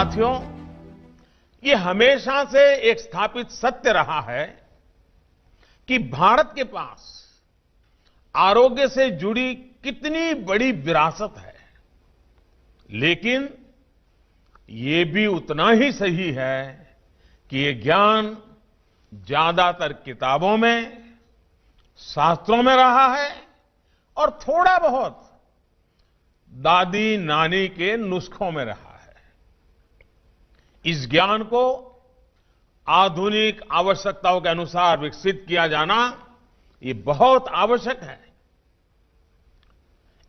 साथियों, ये हमेशा से एक स्थापित सत्य रहा है कि भारत के पास आरोग्य से जुड़ी कितनी बड़ी विरासत है, लेकिन ये भी उतना ही सही है कि ये ज्ञान ज्यादातर किताबों में, शास्त्रों में रहा है और थोड़ा बहुत दादी नानी के नुस्खों में रहा है। इस ज्ञान को आधुनिक आवश्यकताओं के अनुसार विकसित किया जाना ये बहुत आवश्यक है।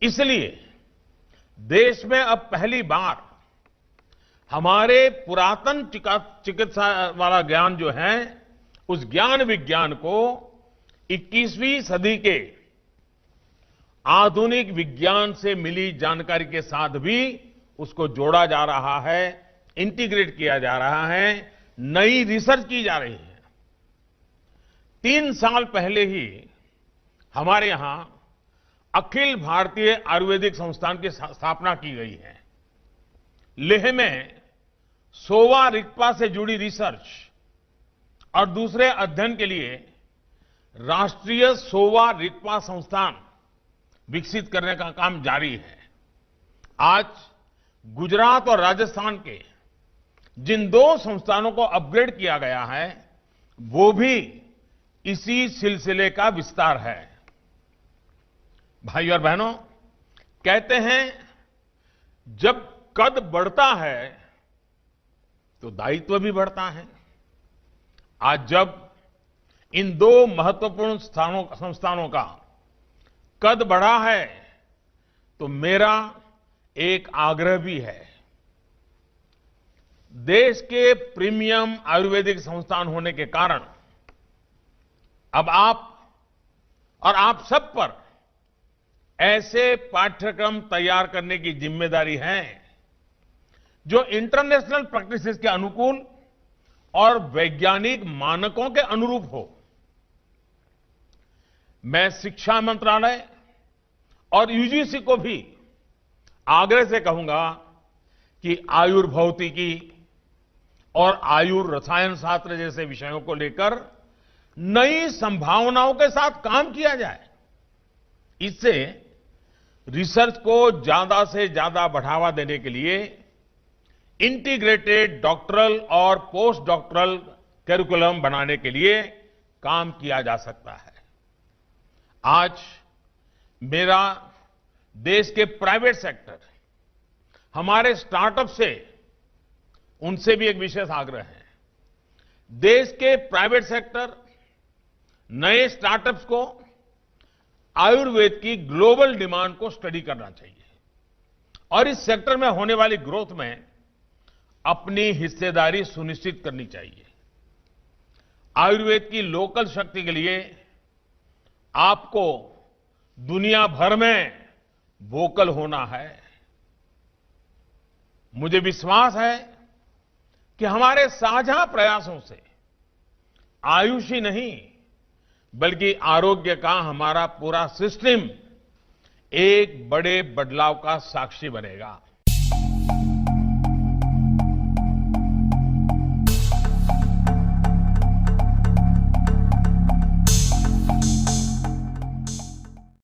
इसलिए देश में अब पहली बार हमारे पुरातन चिकित्सा वाला ज्ञान जो है, उस ज्ञान विज्ञान को 21वीं सदी के आधुनिक विज्ञान से मिली जानकारी के साथ भी उसको जोड़ा जा रहा है, इंटीग्रेट किया जा रहा है, नई रिसर्च की जा रही है। 3 साल पहले ही हमारे यहां अखिल भारतीय आयुर्वेदिक संस्थान की स्थापना की गई है। लेह में सोवा रिगपा से जुड़ी रिसर्च और दूसरे अध्ययन के लिए राष्ट्रीय सोवा रिगपा संस्थान विकसित करने का काम जारी है। आज गुजरात और राजस्थान के जिन 2 संस्थानों को अपग्रेड किया गया है, वो भी इसी सिलसिले का विस्तार है। भाइयों और बहनों, कहते हैं जब कद बढ़ता है तो दायित्व भी बढ़ता है। आज जब इन 2 महत्वपूर्ण संस्थानों का कद बढ़ा है तो मेरा एक आग्रह भी है। देश के प्रीमियम आयुर्वेदिक संस्थान होने के कारण अब आप सब पर ऐसे पाठ्यक्रम तैयार करने की जिम्मेदारी है जो इंटरनेशनल प्रैक्टिसेस के अनुकूल और वैज्ञानिक मानकों के अनुरूप हो। मैं शिक्षा मंत्रालय और यूजीसी को भी आग्रह से कहूंगा कि आयुर्भौतिकी और आयुर्रसायन शास्त्र जैसे विषयों को लेकर नई संभावनाओं के साथ काम किया जाए। इससे रिसर्च को ज्यादा से ज्यादा बढ़ावा देने के लिए इंटीग्रेटेड डॉक्टरल और पोस्ट डॉक्टरल करिकुलम बनाने के लिए काम किया जा सकता है। आज मेरा देश के प्राइवेट सेक्टर, हमारे स्टार्टअप से, उनसे भी एक विशेष आग्रह है। देश के प्राइवेट सेक्टर नए स्टार्टअप्स को आयुर्वेद की ग्लोबल डिमांड को स्टडी करना चाहिए और इस सेक्टर में होने वाली ग्रोथ में अपनी हिस्सेदारी सुनिश्चित करनी चाहिए। आयुर्वेद की लोकल शक्ति के लिए आपको दुनिया भर में वोकल होना है। मुझे विश्वास है कि हमारे साझा प्रयासों से आयुष ही नहीं बल्कि आरोग्य का हमारा पूरा सिस्टम एक बड़े बदलाव का साक्षी बनेगा।